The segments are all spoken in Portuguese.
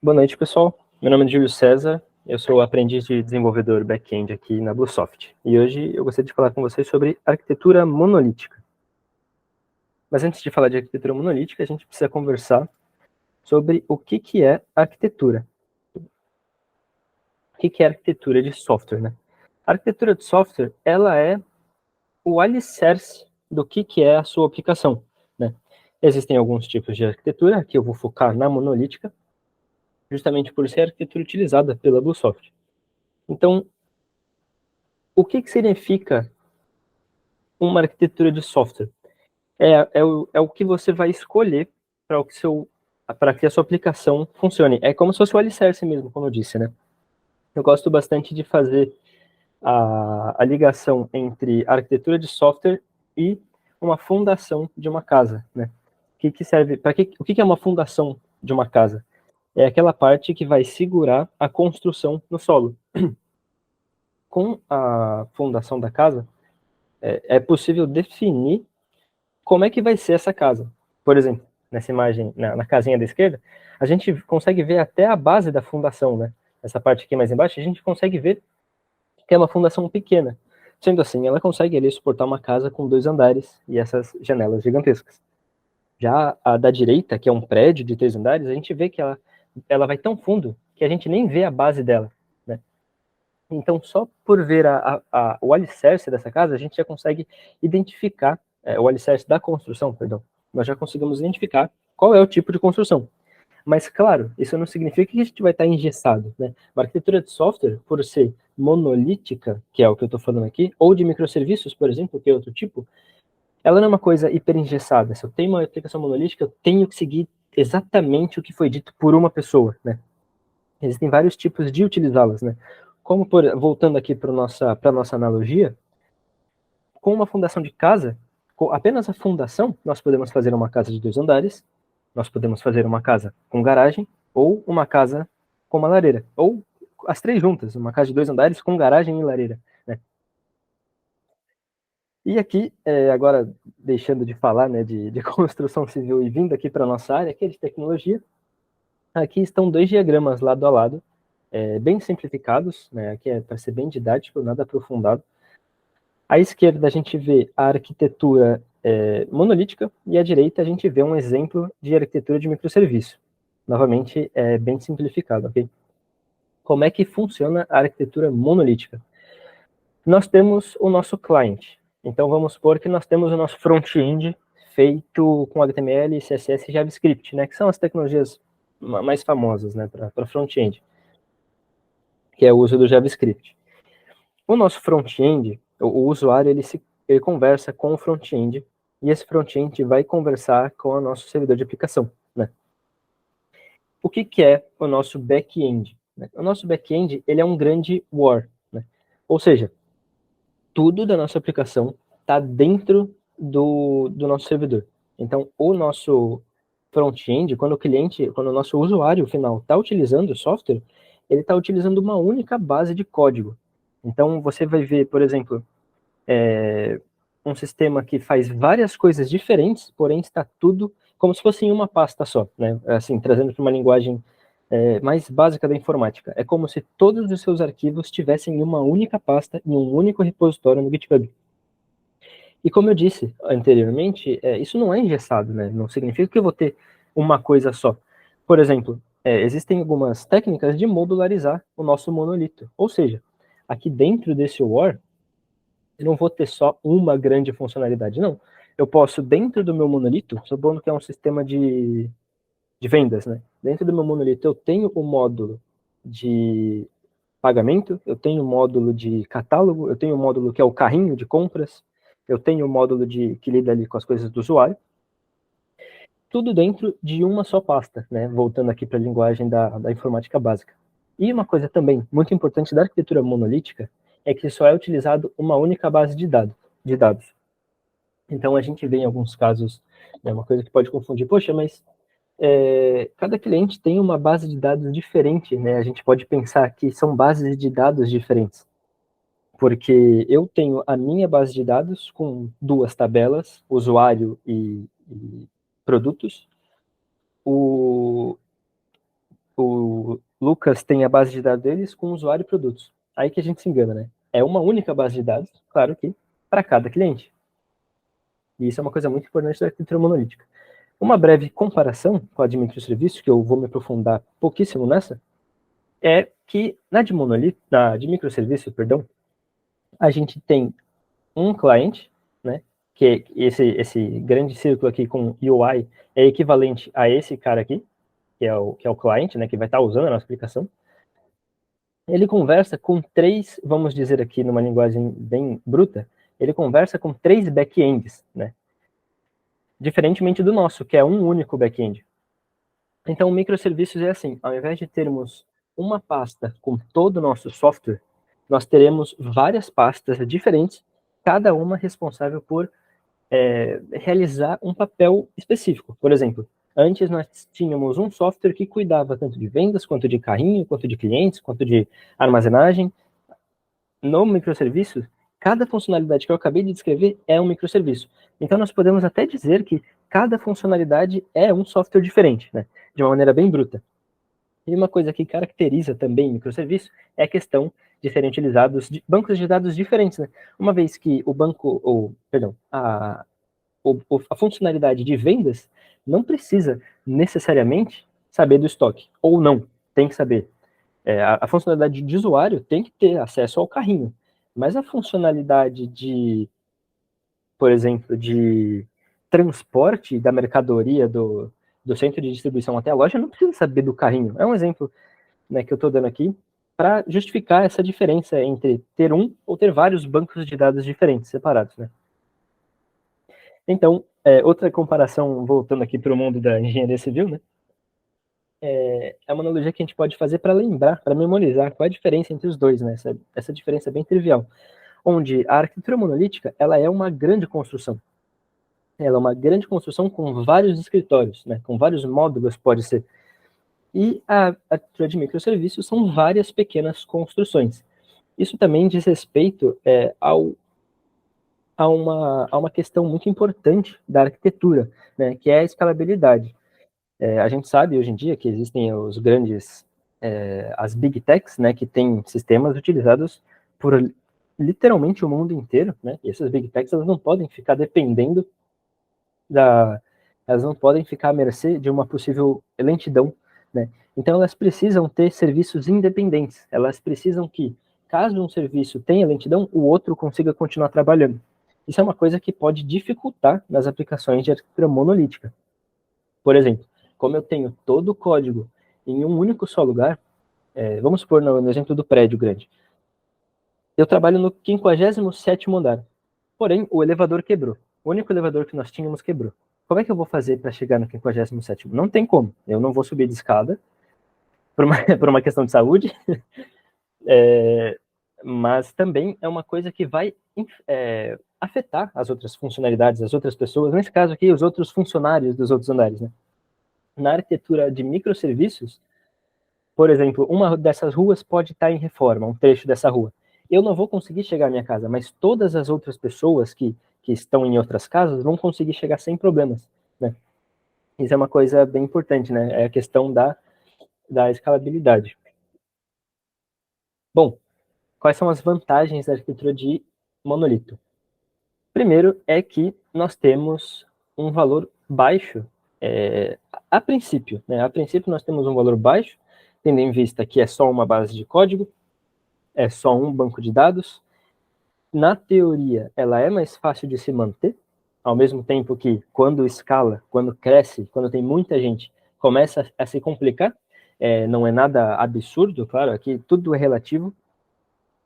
Boa noite, pessoal. Meu nome é Júlio César, eu sou aprendiz de desenvolvedor back-end aqui na Bluesoft. E hoje eu gostaria de falar com vocês sobre arquitetura monolítica. Mas antes de falar de arquitetura monolítica, a gente precisa conversar sobre o que é arquitetura. O que é arquitetura de software, né? A arquitetura de software, ela é o alicerce do que é a sua aplicação, né? Existem alguns tipos de arquitetura, aqui eu vou focar na monolítica, justamente por ser a arquitetura utilizada pela Bluesoft. Então, o que significa uma arquitetura de software? É o que você vai escolher para que a sua aplicação funcione. É como se fosse o alicerce mesmo, como eu disse, né? Eu gosto bastante de fazer a ligação entre a arquitetura de software e uma fundação de uma casa, né? Que serve, o que é uma fundação de uma casa? É aquela parte que vai segurar a construção no solo. Com a fundação da casa, é possível definir como é que vai ser essa casa. Por exemplo, nessa imagem, na casinha da esquerda, a gente consegue ver até a base da fundação, né? Essa parte aqui mais embaixo, a gente consegue ver que é uma fundação pequena. Sendo assim, ela consegue ali suportar uma casa com 2 andares e essas janelas gigantescas. Já a da direita, que é um prédio de 3 andares, a gente vê que ela vai tão fundo que a gente nem vê a base dela, né? Então, só por ver o alicerce dessa casa, a gente já consegue identificar, o alicerce da construção, perdão, nós já conseguimos identificar qual é o tipo de construção. Mas, claro, isso não significa que a gente vai estar engessado, né? Uma arquitetura de software, por ser monolítica, que é o que eu estou falando aqui, ou de microserviços, por exemplo, que é outro tipo, ela não é uma coisa hiper engessada. Se eu tenho uma aplicação monolítica, eu tenho que seguir exatamente o que foi dito por uma pessoa, né? Existem vários tipos de utilizá-las, né? Como, voltando aqui para a nossa analogia, com uma fundação de casa, com apenas a fundação, nós podemos fazer uma casa de 2 andares, nós podemos fazer uma casa com garagem, ou uma casa com uma lareira, ou as 3 juntas, uma casa de 2 andares com garagem e lareira, né? E aqui, agora deixando de falar, né, de construção civil e vindo aqui para a nossa área, que é de tecnologia, aqui estão 2 diagramas lado a lado, bem simplificados, né, aqui é para ser bem didático, nada aprofundado. À esquerda a gente vê a arquitetura monolítica e à direita a gente vê um exemplo de arquitetura de microserviço. Novamente, é bem simplificado, ok? Como é que funciona a arquitetura monolítica? Nós temos o nosso client. Então, vamos supor que nós temos o nosso front-end feito com HTML, CSS e JavaScript, né? Que são as tecnologias mais famosas, né? Para front-end, que é o uso do JavaScript. O nosso front-end, o usuário, ele conversa com o front-end e esse front-end vai conversar com o nosso servidor de aplicação, né? O que é o nosso back-end? O nosso back-end, ele é um grande war, né? Ou seja, tudo da nossa aplicação está dentro do nosso servidor. Então, o nosso front-end, quando o nosso usuário final está utilizando o software, ele está utilizando uma única base de código. Então, você vai ver, por exemplo, um sistema que faz várias coisas diferentes, porém está tudo como se fosse em uma pasta só, né? Assim, trazendo para uma linguagem mais básica da informática. É como se todos os seus arquivos estivessem em uma única pasta, em um único repositório no GitHub. E como eu disse anteriormente, isso não é engessado, né? Não significa que eu vou ter uma coisa só. Por exemplo, existem algumas técnicas de modularizar o nosso monolito. Ou seja, aqui dentro desse OR, eu não vou ter só uma grande funcionalidade, não. Eu posso, dentro do meu monolito, supondo que é um sistema de vendas, né? Dentro do meu monolito, eu tenho o módulo de pagamento, eu tenho o módulo de catálogo, eu tenho o módulo que é o carrinho de compras, eu tenho o módulo que lida ali com as coisas do usuário, tudo dentro de uma só pasta, né? Voltando aqui para a linguagem da informática básica. E uma coisa também muito importante da arquitetura monolítica é que só é utilizado uma única base de dados. Então a gente vê em alguns casos, né, uma coisa que pode confundir, poxa, mas cada cliente tem uma base de dados diferente, né? A gente pode pensar que são bases de dados diferentes, porque eu tenho a minha base de dados com 2 tabelas, usuário e produtos. O o Lucas tem a base de dados deles com usuário e produtos. Aí que a gente se engana, né? É uma única base de dados, claro que, para cada cliente. E isso é uma coisa muito importante da arquitetura monolítica. Uma breve comparação com a de microserviços, que eu vou me aprofundar pouquíssimo nessa, é que na de microserviço, perdão, a gente tem um cliente, né, que é esse grande círculo aqui com UI é equivalente a esse cara aqui, que é o cliente, né, que vai estar usando a nossa aplicação. Ele conversa com três, vamos dizer aqui numa linguagem bem bruta, ele conversa com três back-ends, né? Diferentemente do nosso, que é um único back-end. Então, microserviços é assim, ao invés de termos uma pasta com todo o nosso software, nós teremos várias pastas diferentes, cada uma responsável por realizar um papel específico. Por exemplo, antes nós tínhamos um software que cuidava tanto de vendas, quanto de carrinho, quanto de clientes, quanto de armazenagem. No microserviço, cada funcionalidade que eu acabei de descrever é um microserviço. Então, nós podemos até dizer que cada funcionalidade é um software diferente, né? De uma maneira bem bruta. E uma coisa que caracteriza também microserviço é a questão de serem utilizados bancos de dados diferentes, né? Uma vez que o banco, ou, perdão, a funcionalidade de vendas não precisa necessariamente saber do estoque, ou não, tem que saber. A funcionalidade de usuário tem que ter acesso ao carrinho, mas a funcionalidade de, por exemplo, de transporte da mercadoria do centro de distribuição até a loja não precisa saber do carrinho. É um exemplo, né, que eu estou dando aqui para justificar essa diferença entre ter um ou ter vários bancos de dados diferentes, separados, né? Então, outra comparação, voltando aqui para o mundo da engenharia civil, né? É uma analogia que a gente pode fazer para lembrar, para memorizar qual é a diferença entre os dois, né? Essa diferença é bem trivial. Onde a arquitetura monolítica, ela é uma grande construção. Ela é uma grande construção com vários escritórios, né? Com vários módulos, pode ser. E a arquitetura de microserviços são várias pequenas construções. Isso também diz respeito a uma questão muito importante da arquitetura, né? Que é a escalabilidade. A gente sabe hoje em dia que existem os grandes, as big techs, né, que têm sistemas utilizados por literalmente o mundo inteiro, né, e essas big techs elas não podem ficar dependendo elas não podem ficar à mercê de uma possível lentidão, né, então elas precisam ter serviços independentes, elas precisam que, caso um serviço tenha lentidão, o outro consiga continuar trabalhando. Isso é uma coisa que pode dificultar nas aplicações de arquitetura monolítica. Por exemplo, como eu tenho todo o código em um único só lugar, vamos supor no exemplo do prédio grande. Eu trabalho no 57º andar, porém o elevador quebrou. O único elevador que nós tínhamos quebrou. Como é que eu vou fazer para chegar no 57º? Não tem como. Eu não vou subir de escada por uma questão de saúde, mas também é uma coisa que vai afetar as outras funcionalidades, as outras pessoas, nesse caso aqui, os outros funcionários dos outros andares, né? Na arquitetura de microserviços, por exemplo, uma dessas ruas pode estar em reforma, um trecho dessa rua. Eu não vou conseguir chegar à minha casa, mas todas as outras pessoas que estão em outras casas vão conseguir chegar sem problemas, né? Isso é uma coisa bem importante, né? É a questão da escalabilidade. Bom, quais são as vantagens da arquitetura de monolito? Primeiro é que nós temos um valor baixo, a princípio, né? A princípio nós temos um valor baixo, tendo em vista que é só uma base de código, é só um banco de dados. Na teoria, ela é mais fácil de se manter, ao mesmo tempo que quando escala, quando cresce, quando tem muita gente, começa a se complicar. Não é nada absurdo, claro, aqui tudo é relativo.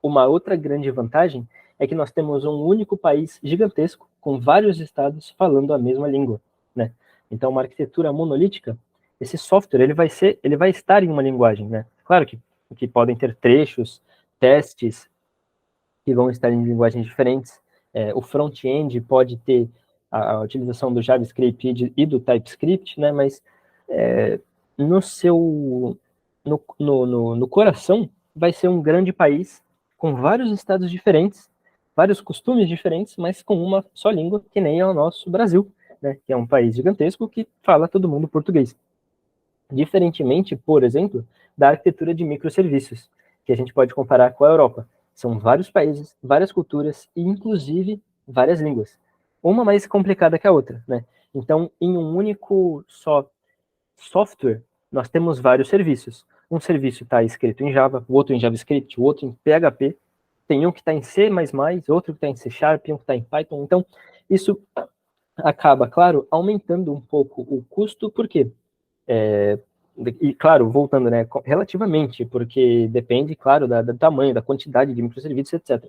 Uma outra grande vantagem é que nós temos um único país gigantesco, com vários estados falando a mesma língua, né? Então, uma arquitetura monolítica, esse software, ele vai estar em uma linguagem, né? Claro que podem ter trechos, testes, que vão estar em linguagens diferentes. O front-end pode ter a utilização do JavaScript e do TypeScript, né? Mas no seu no coração vai ser um grande país com vários estados diferentes, vários costumes diferentes, mas com uma só língua, que nem é o nosso Brasil, né? Que é um país gigantesco que fala todo mundo português. Diferentemente, por exemplo, da arquitetura de microserviços, que a gente pode comparar com a Europa. São vários países, várias culturas e, inclusive, várias línguas. Uma mais complicada que a outra, né? Então, em um único só software, nós temos vários serviços. Um serviço está escrito em Java, o outro em JavaScript, o outro em PHP, tem um que está em C++, outro que está em C Sharp, um que está em Python. Então, isso acaba, claro, aumentando um pouco o custo, por quê? E, claro, voltando, né, relativamente, porque depende, claro, do tamanho, da quantidade de microserviços, etc.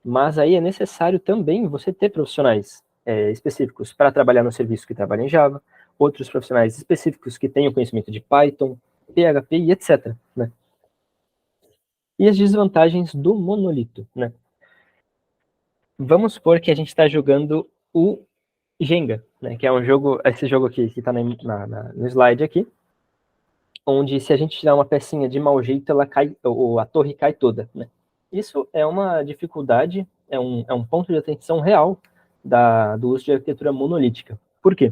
Mas aí é necessário também você ter profissionais específicos para trabalhar no serviço que trabalha em Java, outros profissionais específicos que tenham conhecimento de Python, PHP e etc. Né? E as desvantagens do monolito, né? Vamos supor que a gente está jogando o Jenga, né? Que é um jogo, esse jogo aqui que está no slide aqui, onde se a gente tirar uma pecinha de mau jeito, ela cai, ou a torre cai toda, né? Isso é uma dificuldade, é um ponto de atenção real do uso de arquitetura monolítica. Por quê?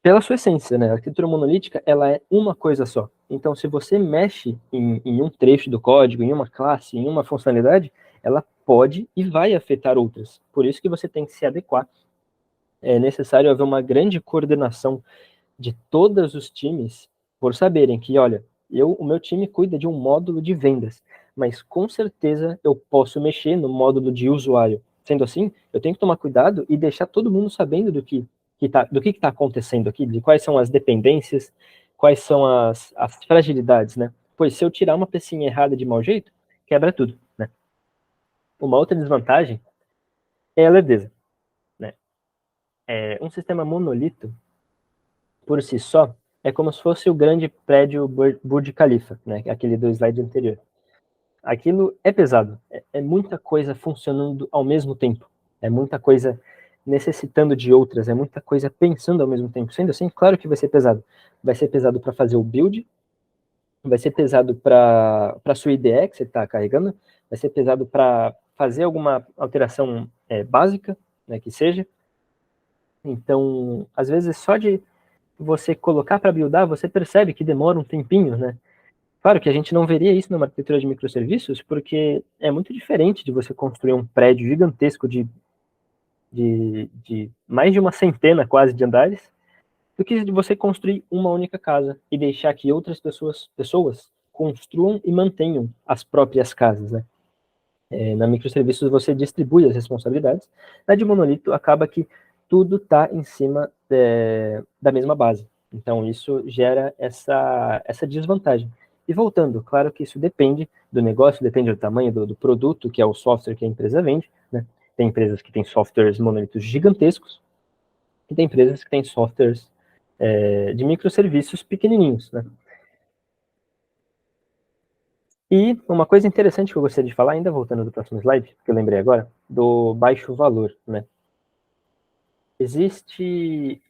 Pela sua essência, né? A arquitetura monolítica, ela é uma coisa só. Então, se você mexe em um trecho do código, em uma classe, em uma funcionalidade, ela pode e vai afetar outras. Por isso que você tem que se adequar. É necessário haver uma grande coordenação de todos os times por saberem que, olha, o meu time cuida de um módulo de vendas, mas com certeza eu posso mexer no módulo de usuário. Sendo assim, eu tenho que tomar cuidado e deixar todo mundo sabendo do que está acontecendo aqui, de quais são as dependências, quais são as fragilidades, né? Pois se eu tirar uma pecinha errada de mau jeito, quebra tudo, né? Uma outra desvantagem é a lerdeza, né? Um sistema monolito por si só, é como se fosse o grande prédio Burj Khalifa, né? Aquele do slide anterior. Aquilo é pesado, é muita coisa funcionando ao mesmo tempo, é muita coisa necessitando de outras, é muita coisa pensando ao mesmo tempo. Sendo assim, claro que vai ser pesado. Vai ser pesado para fazer o build, vai ser pesado para a sua IDE que você está carregando, vai ser pesado para fazer alguma alteração básica, né, que seja. Então, às vezes, só de você colocar para buildar, você percebe que demora um tempinho, né? Claro que a gente não veria isso numa arquitetura de microserviços, porque é muito diferente de você construir um prédio gigantesco de mais de uma centena quase de andares, do que de você construir uma única casa e deixar que outras pessoas construam e mantenham as próprias casas, né? Na microserviços você distribui as responsabilidades, na de monolito acaba que tudo está em cima da mesma base. Então isso gera essa desvantagem. E voltando, claro que isso depende do negócio, depende do tamanho do produto, que é o software que a empresa vende, né? Tem empresas que têm softwares monolitos gigantescos, e tem empresas que têm softwares de microserviços pequenininhos, né? E uma coisa interessante que eu gostaria de falar, ainda voltando do próximo slide, que eu lembrei agora, do baixo valor, né? Existe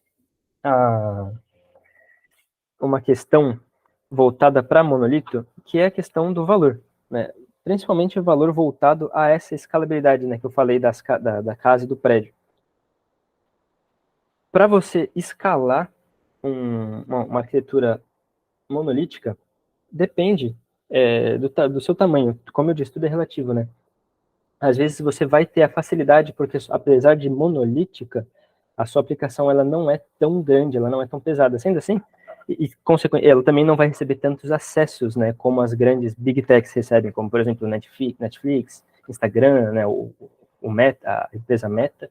uma questão voltada para monolito, que é a questão do valor, né? Principalmente o valor voltado a essa escalabilidade, né, que eu falei da casa e do prédio. Para você escalar uma arquitetura monolítica, depende do seu tamanho. Como eu disse, tudo é relativo, né? Às vezes você vai ter a facilidade, porque apesar de monolítica, a sua aplicação ela não é tão grande, ela não é tão pesada. Sendo assim, consequentemente, ela também não vai receber tantos acessos, né, como as grandes big techs recebem, como por exemplo Netflix, Instagram, né, o Meta, a empresa Meta.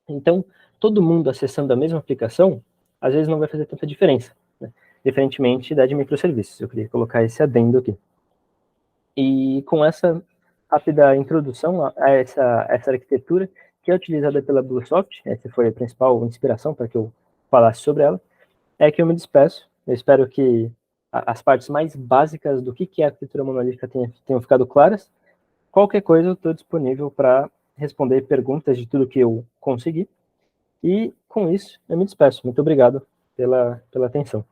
Então, todo mundo acessando a mesma aplicação, às vezes não vai fazer tanta diferença, né? Diferentemente da de microserviços. Eu queria colocar esse adendo aqui. E com essa rápida introdução a essa arquitetura, que é utilizada pela Bluesoft, essa foi a principal inspiração para que eu falasse sobre ela, é que eu me despeço. Eu espero que as partes mais básicas do que é a arquitetura monolítica tenham ficado claras. Qualquer coisa eu estou disponível para responder perguntas de tudo que eu conseguir. E com isso, eu me despeço. Muito obrigado pela atenção.